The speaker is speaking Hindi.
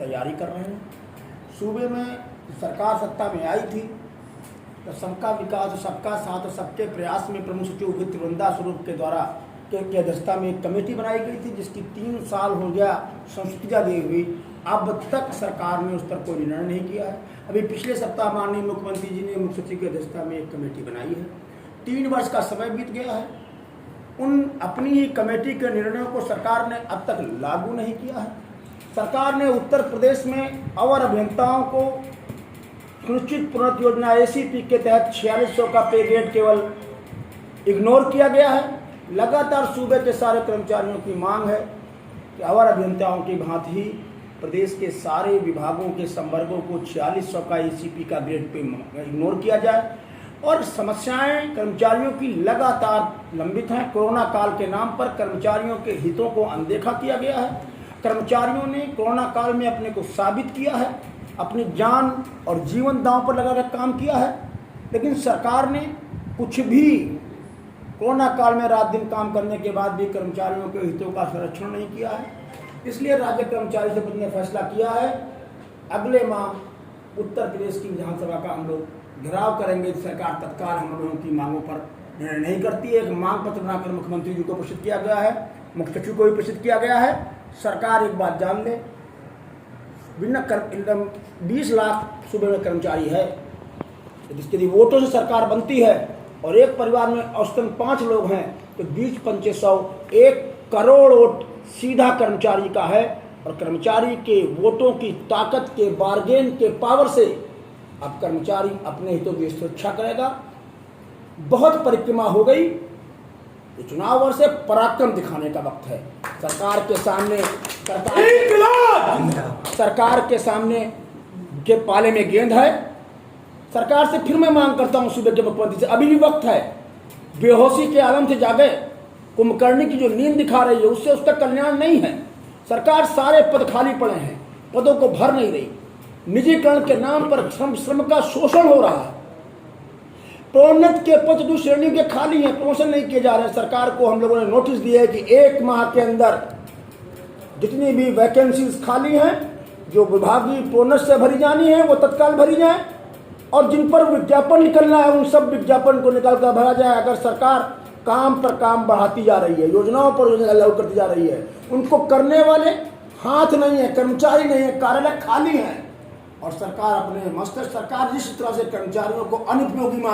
तैयारी कर रहे हैं। सूबे में सरकार सत्ता में आई थी तो सबका विकास, सबका साथ और सबके प्रयास में प्रमुख सचिव वित्त वृंदा स्वरूप के द्वारा की अध्यक्षता में एक कमेटी बनाई गई थी, जिसकी 3 साल हो गया संस्तुतियाँ दी हुई। अब तक सरकार ने उस पर कोई निर्णय नहीं किया है। अभी पिछले सप्ताह माननीय मुख्यमंत्री जी ने मुख्य सचिव की अध्यक्षता में एक कमेटी बनाई है। 3 वर्ष का समय बीत गया है। उन अपनी ही कमेटी के निर्णयों को सरकार ने अब तक लागू नहीं किया है। सरकार ने उत्तर प्रदेश में अवर अभियंताओं को सुनिश्चित प्रोन्नति योजना ACP के तहत 4600 का पे ग्रेड केवल इग्नोर किया गया है। लगातार सूबे के सारे कर्मचारियों की मांग है कि अवर अभियंताओं की भांति ही प्रदेश के सारे विभागों के संवर्गों को 4600 का ACP का ग्रेड पे इग्नोर किया जाए। और समस्याएं कर्मचारियों की लगातार लंबित हैं। कोरोना काल के नाम पर कर्मचारियों के हितों को अनदेखा किया गया है। कर्मचारियों ने कोरोना काल में अपने को साबित किया है, अपनी जान और जीवन दांव पर लगाकर काम किया है, लेकिन सरकार ने कुछ भी कोरोना काल में रात दिन काम करने के बाद भी कर्मचारियों के हितों का संरक्षण नहीं किया है। इसलिए राज्य कर्मचारी समिति ने फैसला किया है, अगले माह उत्तर प्रदेश की विधानसभा का हम लोग घेराव करेंगे। सरकार तत्काल हम लोगों की मांगों पर निर्णय नहीं करती है। एक मांग पत्र बनाकर मुख्यमंत्री जी को प्रेषित किया गया है, मुख्य सचिव को भी प्रेषित किया गया है। सरकार एक बात जान ले, बिना 20 लाख सूबे में कर्मचारी है, जिसके यदि वोटों से सरकार बनती है और एक परिवार में औसतन 5 लोग हैं तो 20-2500 1 करोड़ वोट सीधा कर्मचारी का है। और कर्मचारी के वोटों की ताकत के बार्गेन के पावर से अब कर्मचारी अपने हितों की सुरक्षा करेगा। बहुत परिक्रमा हो गई, ये चुनाव वर्ष से पराक्रम दिखाने का वक्त है। सरकार के सामने के पाले में गेंद है। सरकार से फिर मैं मांग करता हूं सूबे के मुख्यमंत्री से, अभी भी वक्त है। बेहोशी के आलम से जागे, कुंभकर्णी की जो नींद दिखा रही है उससे उसका कल्याण नहीं है। सरकार सारे पद खाली पड़े हैं, पदों को भर नहीं रही। निजीकरण के नाम पर श्रम का शोषण हो रहा है। प्रोन्नत के पद 2 श्रेणी के खाली हैं, प्रमोशन नहीं किए जा रहे हैं। सरकार को हम लोगों ने नोटिस दिया है कि 1 माह के अंदर जितनी भी वैकेंसीज खाली हैं, जो विभागीय प्रोन्नत से भरी जानी है वो तत्काल भरी जाए, और जिन पर विज्ञापन निकलना है उन सब विज्ञापन को निकाल कर भरा जाए। अगर सरकार काम पर काम बढ़ाती जा रही है, योजनाओं पर योजना लागू करती जा रही है, उनको करने वाले हाथ नहीं है, कर्मचारी नहीं है, कार्यालय खाली है, और सरकार अपने मस्त सरकार जिस तरह से कर्मचारियों को अनुपयोगी मान